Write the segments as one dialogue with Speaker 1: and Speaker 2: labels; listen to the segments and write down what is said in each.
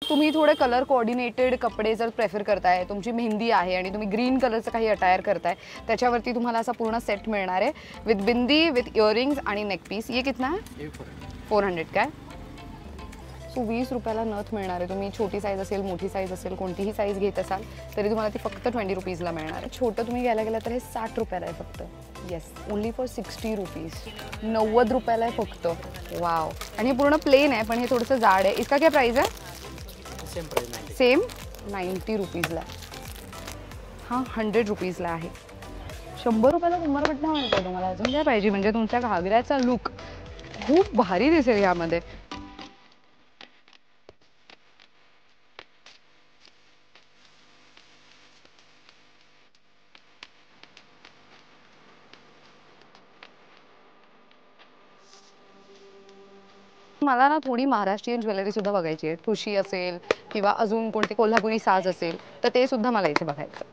Speaker 1: तुम्ही थोडे colour coordinated कपडे जर प्रेफर करताय, तुमची मेहंदी आहे आणि तुम्ही ग्रीन कलरचं काही अटायर करताय, त्याच्यावरती तुम्हाला असा पूर्ण सेट मिळणार आहे विथ बिंदी, विथ इयरिंग्स आणि नेक पीस. ये कितना है? 400 काय? सो 20 रुपयाला नथ मिळणार आहे. तुम्ही छोटी साईज असेल, मोठी साईज असेल, कोणतीही साईज घेत असाल तरी तुम्हाला ती फक्त 20 रुपीजला मिळणार आहे. छोटं तुम्ही घ्यायला गेलं तर हे 60 रुपयाला आहे फक्त. Yes, only for 60 rupees. 90 रुपयाला आहे फक्त. वाव. आणि हे पूर्ण प्लेन आहे पण हे थोडंसं जाड आहे. इसका क्या प्राइस आहे? सेम 90 रुपीजला. हां, 100 रुपीजला आहे. 100 रुपयाला कुंभारपट्टा मिळतो. तुम्हाला अजून काय पाहिजे? म्हणजे तुमच्या घागऱ्याचा लुक खूप भारी दिसेल यामध्ये. मला ना थोडी महाराष्ट्रीयन ज्वेलरी सुद्धा बघायची आहे. ठुशी असेल किंवा अजून कोणते कोल्हापुरी साज असेल तर ते सुद्धा मला इथे बघायचं.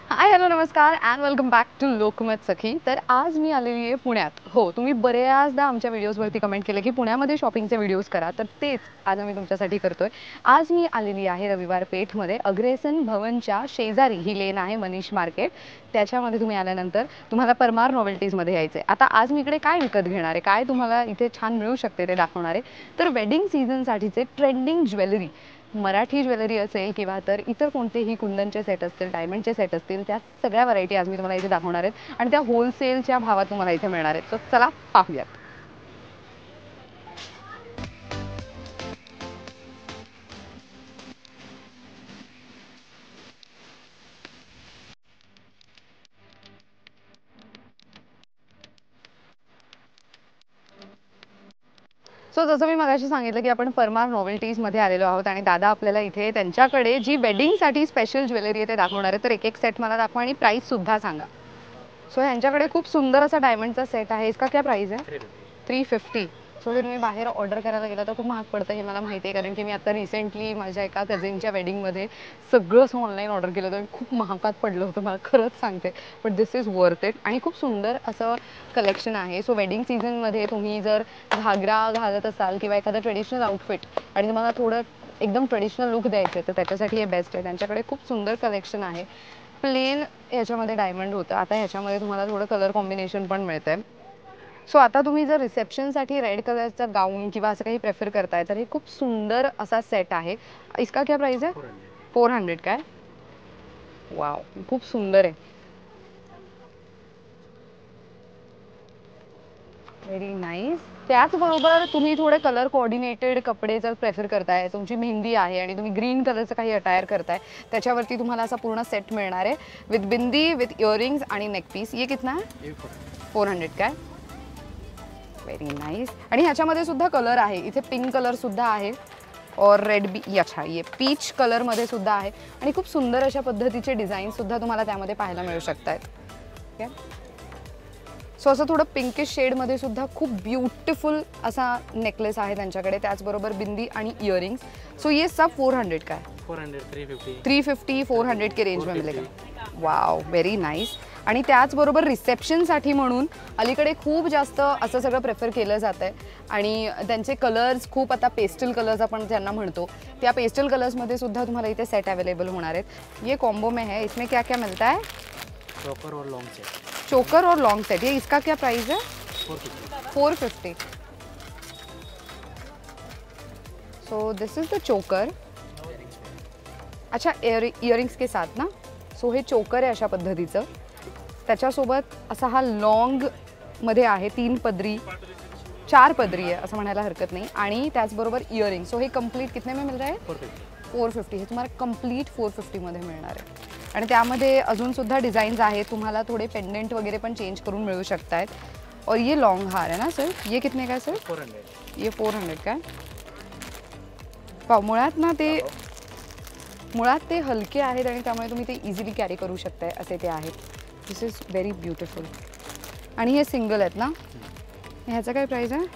Speaker 1: हाय, हॅलो, नमस्कार and welcome back to Lokmat Sakhi. तर आज मी आलेली आहे पुण्यात. हो, तुम्ही बऱ्याचदा आमच्या व्हिडिओजवरती कमेंट केलं की पुण्यामध्ये शॉपिंगचे व्हिडिओज करा, तर तेच आज आम्ही तुमच्यासाठी करतोय. आज मी आलेली आहे रविवार पेठमध्ये. अग्रेसन भवनच्या शेजारी ही लेन आहे, मनीष मार्केट. त्याच्यामध्ये तुम्ही आल्यानंतर तुम्हाला परमार नॉवेल्टीजमध्ये यायचं आहे. आता आज मी इकडे काय विकत घेणार आहे, काय तुम्हाला इथे छान मिळू शकते ते दाखवणार आहे. तर वेडिंग सीझनसाठीचे ट्रेंडिंग ज्वेलरी, मराठी ज्वेलरी असेल किंवा तर इतर कोणतेही कुंदनचे सेट असतील, डायमंडचे सेट असतील, त्या सगळ्या व्हरायटी आज मी तुम्हाला इथे दाखवणार आहेत आणि त्या होलसेलच्या भावात तुम्हाला इथे मिळणार आहेत. तर चला पाहूयात. सो जसं मी मगाशी सांगितलं की आपण परमार नॉवेल्टीजमध्ये आलेलो आहोत आणि दादा आपल्याला इथे त्यांच्याकडे जी वेडिंगसाठी स्पेशल ज्वेलरी आहे ते दाखवणार आहे. तर एक एक सेट मला दाखवा आणि प्राईससुद्धा सांगा. सो ह्यांच्याकडे खूप सुंदर असा डायमंडचा सेट आहे. इसका क्या प्राइस आहे? 350. सो जर तुम्ही बाहेर ऑर्डर करायला गेला तर खूप महाग पडतं, हे मला माहिती आहे. कारण की मी आता रिसेंटली माझ्या एका कझिनच्या वेडिंगमध्ये सगळं असं ऑनलाईन ऑर्डर केलं होतं. खूप महागात पडलं होतं, मला खरंच सांगते. But this is worth it. आणि खूप सुंदर असं कलेक्शन आहे. सो वेडिंग सीझनमध्ये तुम्ही जर घागरा घालत असाल किंवा एखादं ट्रेडिशनल आउटफिट आणि तुम्हाला थोडं एकदम ट्रेडिशनल लुक द्यायचं आहे तर त्याच्यासाठी हे बेस्ट आहे. त्यांच्याकडे खूप सुंदर कलेक्शन आहे. प्लेन ह्याच्यामध्ये डायमंड होतं. आता ह्याच्यामध्ये तुम्हाला थोडं कलर कॉम्बिनेशन पण मिळतं आहे. सो आता तुम्ही जर रिसेप्शनसाठी रेड कलरचा गाऊन किंवा असं काही प्रेफर करताय तर हे खूप सुंदर असा सेट आहे. इसका क्या प्राइस आहे? 400 काय? वाव, खूप सुंदर आहे. Very nice. त्याचबरोबर तुम्ही थोडे कलर कोऑर्डिनेटेड कपडे जर प्रेफर करताय, तुमची मेहंदी आहे आणि तुम्ही ग्रीन कलरचं काही अटायर करताय, त्याच्यावरती तुम्हाला असा पूर्ण सेट मिळणार आहे विथ बिंदी, विथ इयरिंग्स आणि नेक पीस. ये कितना आहे? 400 काय? Very nice. आणि ह्याच्यामध्ये सुद्धा कलर आहे. इथे पिंक कलर सुद्धा आहे और रेड बी, अच्छा, ये पीच कलरमध्ये सुद्धा आहे आणि खूप सुंदर अशा पद्धतीचे डिझाईन सुद्धा तुम्हाला त्यामध्ये पाहायला मिळू शकतात. ओके, सो असं थोडं पिंकिश शेडमध्ये सुद्धा खूप ब्युटिफुल असा नेकलेस आहे त्यांच्याकडे. त्याचबरोबर बिंदी आणि इयरिंग्स. सो ये सब 400 का है? 350 400 के रेंज में मिलेगा. Wow, very nice. आणि त्याचबरोबर रिसेप्शनसाठी म्हणून अलीकडे खूप जास्त असं सगळं प्रेफर केलं जातं आहे आणि त्यांचे कलर्स खूप आता पेस्टल कलर्स आपण ज्यांना म्हणतो त्या पेस्टल कलर्समध्ये सुद्धा तुम्हाला इथे सेट अवेलेबल होणार आहेत. ये कॉम्बो में है. इसमें क्या क्या मिलता है?
Speaker 2: चोकर और लॉन्ग सेट.
Speaker 1: चोकर और लॉन्ग सेट. ये इसका क्या प्राइस है? 450. सो दिस इज द चोकर. अच्छा, इयरिंग्स के साथ ना. सो हे चोकर आहे अशा पद्धतीचं. त्याच्यासोबत असा हा लॉन्ग मध्ये आहे, 3 पदरी 4 पदरी आहे असं म्हणायला हरकत नाही. आणि त्याचबरोबर इयरिंग. सो हे कम्प्लीट कितने में मिल रहा है? 450. हे तुम्हाला कम्प्लीट 450 मध्ये मिळणार आहे. आणि त्यामध्ये अजून सुद्धा डिझाईन्स आहेत. तुम्हाला थोडे पेंडेंट वगैरे पण चेंज करून मिळू शकतात. और ये लॉन्ग हार है ना सर? ये कितने का सर?
Speaker 2: 400.
Speaker 1: ये 400 का. मुळात ते हलके आहेत आणि त्यामुळे तुम्ही ते इझिली कॅरी करू शकताय असे ते आहेत. दिस इज व्हेरी ब्युटिफुल. आणि हे सिंगल आहेत ना. ह्याचा काय प्राइस आहे?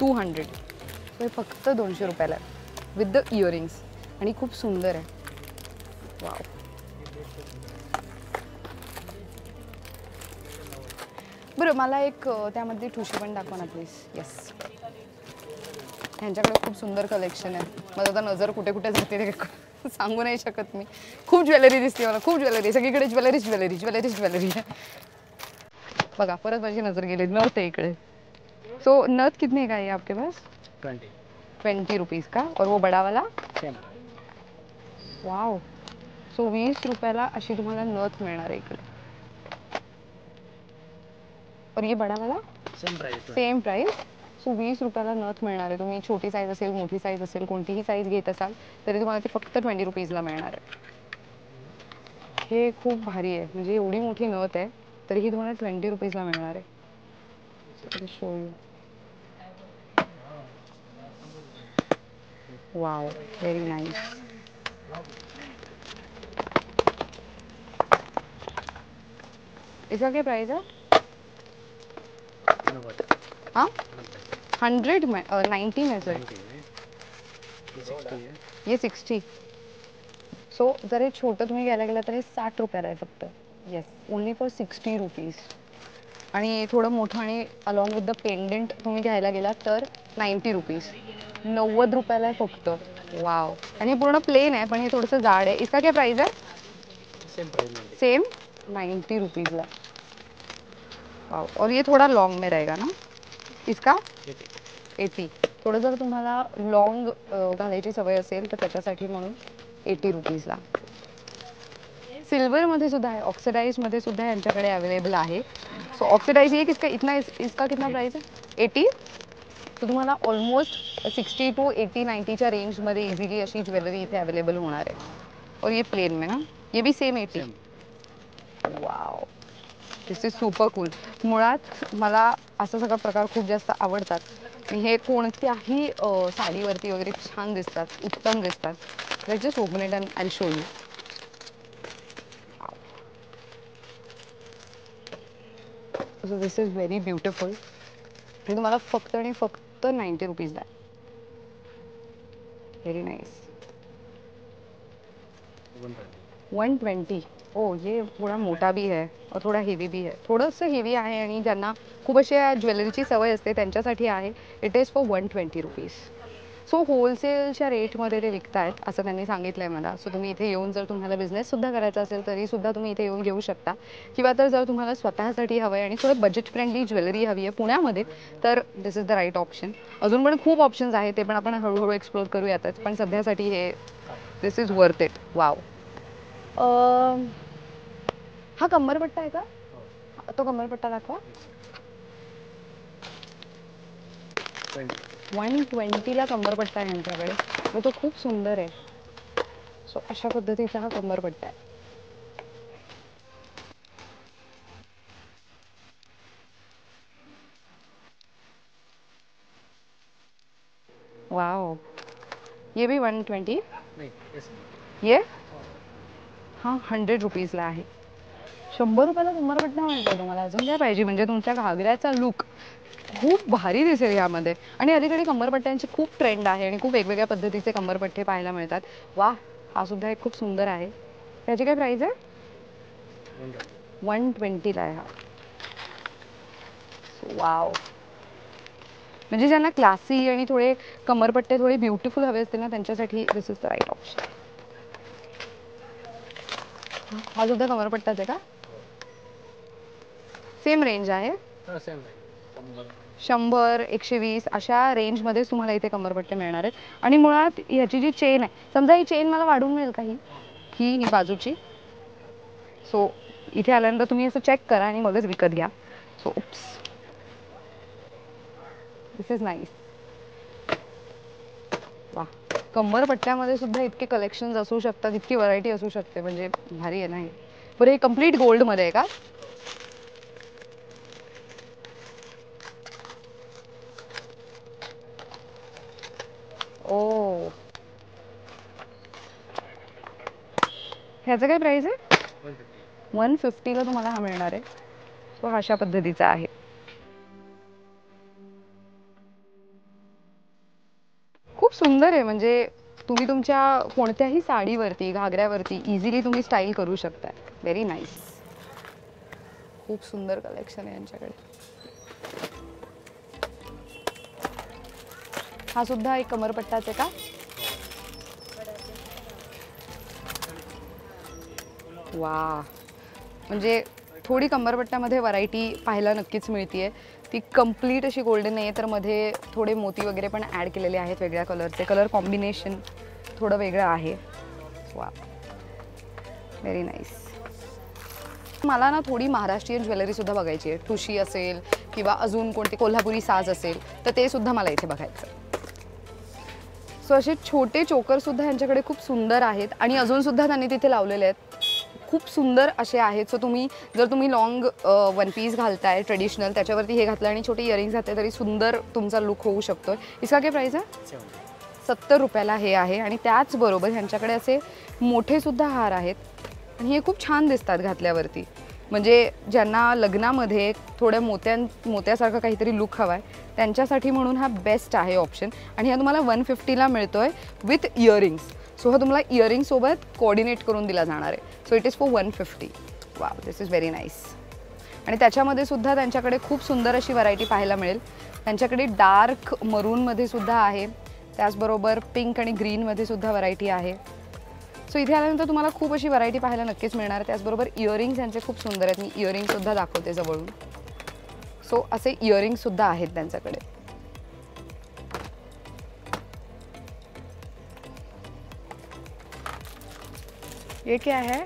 Speaker 1: 200. सो हे फक्त 200 रुपयाला आहे विथ द इयरिंग्स आणि खूप सुंदर आहे. वाव. बरं मला एक त्यामध्ये ठुशी पण दाखवा ना प्लीज. येस, ह्यांच्याकडे खूप सुंदर कलेक्शन आहे. माझं आता नजर कुठे कुठे जाते ते सांगू नाही शकत मी. खूप ज्वेलरी दिसते मला, खूप ज्वेलरी, सगळीकडे ज्वेलरीज ज्वेलरी ज्वेलरीज ज्वेलरी है. बघा परत माझी नजर गेली, नथ आहे इकडे. सो नथ कितने का है आपके पास?
Speaker 2: 20.
Speaker 1: 20 रुपीज़ का. और वो बड़ा वाला?
Speaker 2: सेम.
Speaker 1: वाव. सो 20 रुपयाला अशी तुम्हाला नथ मिळणार आहे इकडे. और ये बड़ा वाला?
Speaker 2: Same price.
Speaker 1: Same price. So 20 रुपयाला नथ मिळणार आहे. तुम्ही छोटी साईज असेल, मोठी साईज असेल, कोणतीही साईज घेत असाल तरी तुम्हाला ती फक्त 20 रुपीजला मिळणार आहे. हे खूप भारी आहे, म्हणजे एवढी मोठी नथ आहे तरीही तुम्हाला 20 रुपीजला मिळणार आहे. Show you. Wow, very nice. इसका क्या प्राइस है? हाँ 100 में 90 में सर. ये 60. सो जर हे छोटं तुम्ही घ्यायला गेला तर हे 60 रुपयाला आहे फक्त. Yes, only for 60 rupees. आणि थोडं मोठं आणि अलॉंग विथ द पेंडेंट तुम्ही घ्यायला गेला तर 90 रुपीज. 90 रुपयाला आहे फक्त. वाव. आणि हे पूर्ण प्लेन आहे पण हे थोडंसं जाड आहे. इसका क्या प्राइस है?
Speaker 2: Same price.
Speaker 1: सेम 90 रुपीजला. वाव. और ये थोड़ा लॉन्ग में रहेगा ना. इसका 80. थोडं जर तुम्हाला लॉंग घालायची सवय असेल तर त्याच्यासाठी म्हणून 80 रुपीजला. सिल्वरमध्ये सुद्धा आहे, ऑक्सिडाइजमध्ये सुद्धा यांच्याकडे अवेलेबल आहे. सो ऑक्सिडाइज ये किसका इतना इसका कितना प्राइस है? 80. तो तुम्हाला ऑलमोस्ट 60 to 80 90च्या रेंजमध्ये इझिली अशी ज्वेलरी इथे अवेलेबल होणार आहे. और ये प्लेन में ना, ये भी same 80. Wow, this is super cool. मुळात मला असं सगळं प्रकार खूप जास्त आवडतात. हे कोणत्याही साडीवरती वगैरे छान दिसतात, उत्तम दिसतात. Let's just open it and I show you. So this is very beautiful. हे तुम्हाला फक्त आणि फक्त 90 रुपीजला आहे. Very nice. 120. ओ, ये थोड़ा मोठा भी है और थोड़ा हेवी भी है. थोडंसं हेवी आहे आणि ज्यांना खूप अशा ज्वेलरीची सवय असते त्यांच्यासाठी आहे. It is for 120 rupees. So होलसेलच्या रेटमध्ये ते विकत आहेत असं त्यांनी सांगितलं आहे मला. सो तुम्ही इथे येऊन जर तुम्हाला बिझनेससुद्धा करायचा असेल तरीसुद्धा तुम्ही इथे येऊन घेऊ शकता. किंवा तर जर तुम्हाला स्वतःसाठी हवं आहे आणि थोडं बजेट फ्रेंडली ज्वेलरी हवी आहे पुण्यामध्ये तर दिस इज द राईट ऑप्शन. अजून पण खूप ऑप्शन्स आहेत, ते पण आपण हळूहळू एक्सप्लोर करूयातच. पण सध्यासाठी हे दिस इज वर्थ इट. वाव. हा कमरपट्टा आहे का? तो कमरपट्टा दाखवा. 120ला कमरपट्टा आहे यांच्याकडे. तर तो खूप सुंदर आहे. सो अशा पद्धतीचा हा कमरपट्टा आहे. वाव. ये भी 120. ये हा 100 रुपीजला आहे. 100 रुपयाला कमरपट्टा मिळतो तुम्हाला. अजून काय पाहिजे. म्हणजे तुमच्या घागऱ्याचा लुक खूप भारी दिसेल यामध्ये. आणि अलीकडे कमरपट्ट्यांची खूप ट्रेंड आहे आणि खूप वेगवेगळ्या पद्धतीचे कमरपट्टे पाहायला मिळतात. वा, हा सुद्धा एक खूप सुंदर आहे. त्याची काय प्राइस आहे? 120ला आहे हा. वाव. म्हणजे ज्यांना क्लासी आणि थोडे कमरपट्टे थोडे ब्युटिफुल हवे असतील ना त्यांच्यासाठी दिस इज द राईट ऑप्शन. हा सुद्धा कमरपट्टाच आहे का? सेम रेंज आहे. 100 120 अशा रेंजमध्येच तुम्हाला इथे कमरपट्टे मिळणार आहेत. आणि मुळात ह्याची जी चेन आहे, समजा ही चेन मला वाढून मिळेल का? ही बाजूची. सो इथे आल्यानंतर तुम्ही असं चेक करा आणि मगच विकत घ्या. So this is nice. वा, कमरपट्ट्यामध्ये सुद्धा इतके कलेक्शन्स असू शकतात, इतकी व्हरायटी असू शकते, म्हणजे भारी आहे ना हे. बरं, हे कम्प्लीट गोल्डमध्ये आहे का? ओ, ह्याचं काय प्राइस आहे? 150ला तुम्हाला हा मिळणार आहे. सो अशा पद्धतीचा आहे. खूप सुंदर आहे. म्हणजे तुम्ही तुमच्या कोणत्याही साडीवरती घागऱ्यावरती इझिली तुम्ही स्टाईल करू शकता. Very nice. खूप सुंदर कलेक्शन आहे यांच्याकडे. हा सुद्धा एक कमरपट्टाच आहे का? वा, म्हणजे थोडी कमरपट्ट्यामध्ये व्हरायटी पाहायला नक्कीच मिळतीये. ती कंप्लीट अशी गोल्डन नाही आहे, तर मध्ये थोडे मोती वगैरे पण ॲड केलेले आहेत वेगळ्या कलरचे. कलर कॉम्बिनेशन थोडं वेगळं आहे. वा, व्हेरी नाईस. मला ना थोडी महाराष्ट्रीयन ज्वेलरीसुद्धा बघायची आहे. ठुशी असेल किंवा अजून कोणती कोल्हापुरी साज असेल तर ते सुद्धा मला इथे बघायचं. सो असे छोटे चोकरसुद्धा यांच्याकडे खूप सुंदर आहेत आणि अजूनसुद्धा त्यांनी तिथे लावलेले आहेत. खूप सुंदर असे आहेत. सो जर तुम्ही लॉंग वन पीस घालताय ट्रेडिशनल, त्याच्यावरती हे घातलं आणि छोटे इयरिंग्स घातले तरी सुंदर तुमचा लुक होऊ शकतो. इसका काय प्राईस आहे? 70 रुपयाला हे आहे. आणि त्याचबरोबर ह्यांच्याकडे असे मोठेसुद्धा हार आहेत आणि हे खूप छान दिसतात घातल्यावरती. म्हणजे ज्यांना लग्नामध्ये थोड्या मोत्यासारखं काहीतरी लुक हवा आहे त्यांच्यासाठी म्हणून हा बेस्ट आहे ऑप्शन. आणि हा तुम्हाला 150ला मिळतो आहे विथ इयरिंग्स. सो हा तुम्हाला इयरिंगसोबत कोऑर्डिनेट करून दिला जाणार आहे. So it is for 150. Wow, this is very nice. आणि त्याच्यामध्ये सुद्धा त्यांच्याकडे खूप सुंदर अशी व्हरायटी पाहायला मिळेल. त्यांच्याकडे डार्क मरूनमध्ये सुद्धा आहे, त्याचबरोबर पिंक आणि ग्रीनमध्ये सुद्धा व्हरायटी आहे. सो इथे आल्यानंतर तुम्हाला खूप अशी व्हरायटी पाहायला नक्कीच मिळणार आहे. त्याचबरोबर इयरिंग्स यांचे खूप सुंदर आहेत. मी इयरिंगसुद्धा दाखवते जवळून. सो असे इयरिंगसुद्धा आहेत त्यांच्याकडे. ये क्या है?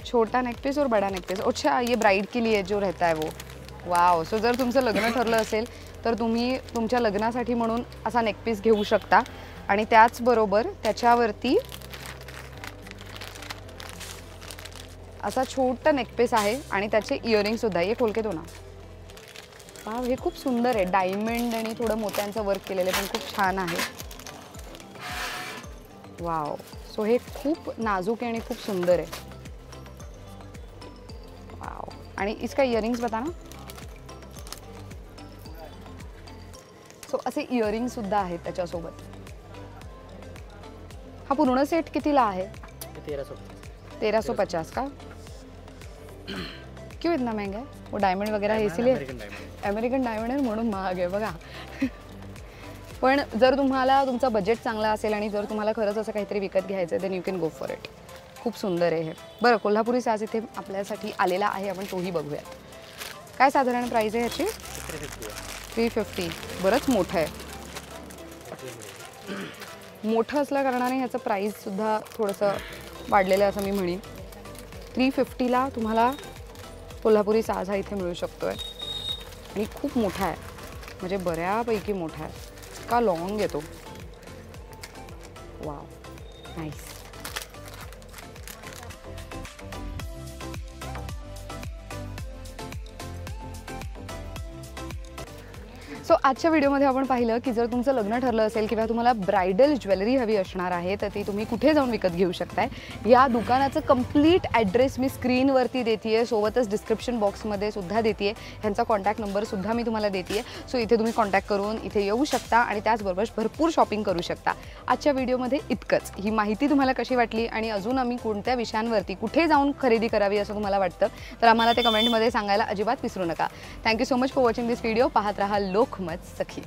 Speaker 1: छोटा नेक पीस और बड़ा नेक पीस. अच्छा, ये ब्राइड के लिए जो रहता है वो. वाव. सो जर तुमचं लग्न ठरलं असेल तर तुम्ही तुमच्या लग्नासाठी म्हणून असा नेक पीस घेऊ शकता. आणि त्याचबरोबर त्याच्यावरती असा छोटा नेक पीस आहे आणि त्याचे इयरिंग सुद्धा. हे खोल के दो ना. वाव, हे खूप सुंदर आहे. डायमंड आणि थोडं मोत्यांचं वर्क केलेलं पण खूप छान आहे. वाव. सो हे खूप नाजूक आहे आणि खूप सुंदर आहे. वाव. आणि इसका इयरिंग्स बता ना. सो असे इयरिंग सुद्धा आहेत त्याच्यासोबत. हा पूर्ण सेट कितीला आहे? 1350 का? क्यों इतना महंगा है? वो डायमंड वगैरह है इसीलिए? अमेरिकन डायमंड आहे म्हणून महाग आहे बघा. पण जर तुम्हाला तुमचा बजेट चांगला असेल आणि जर तुम्हाला खरंच असं काहीतरी विकत घ्यायचं then you can go for it. खूप सुंदर आहे हे. बरं, कोल्हापुरी साज इथे आपल्यासाठी आलेला आहे, आपण तोही बघूयात. काय साधारण प्राईस आहे ह्याची? 350. बरंच मोठं आहे. मोठं असल्या कारणाने ह्याचं प्राईससुद्धा थोडंसं वाढलेलं आहे असं मी म्हणेन. 350ला तुम्हाला कोल्हापुरी साज हा इथे मिळू शकतो आहे आणि खूप मोठा आहे, म्हणजे बऱ्यापैकी मोठा आहे. का लॉंग येतो. Wow, nice. सो आजच्या व्हिडिओमध्ये आपण पाहिलं की जर तुमचं लग्न ठरलं असेल किंवा तुम्हाला ब्रायडल ज्वेलरी हवी असणार आहे तर ती तुम्ही कुठे जाऊन विकत घेऊ शकताय. या दुकानाचं कंप्लीट ॲड्रेस मी स्क्रीनवरती देते आहे, सोबतच डिस्क्रिप्शन बॉक्समध्ये सुद्धा देते आहे. ह्यांचा कॉन्टॅक्ट नंबरसुद्धा मी तुम्हाला देते आहे. सो इथे तुम्ही कॉन्टॅक्ट करून इथे येऊ शकता आणि त्याचबरोबर भरपूर शॉपिंग करू शकता. आजच्या व्हिडिओमध्ये इतकंच. ही माहिती तुम्हाला कशी वाटली आणि अजून आम्ही कोणत्या विषयांवरती कुठे जाऊन खरेदी करावी असं तुम्हाला वाटतं तर आम्हाला ते कमेंटमध्ये सांगायला अजिबात विसरू नका. Thank you so much for watching this video. पाहत राहा लोकमत सखी.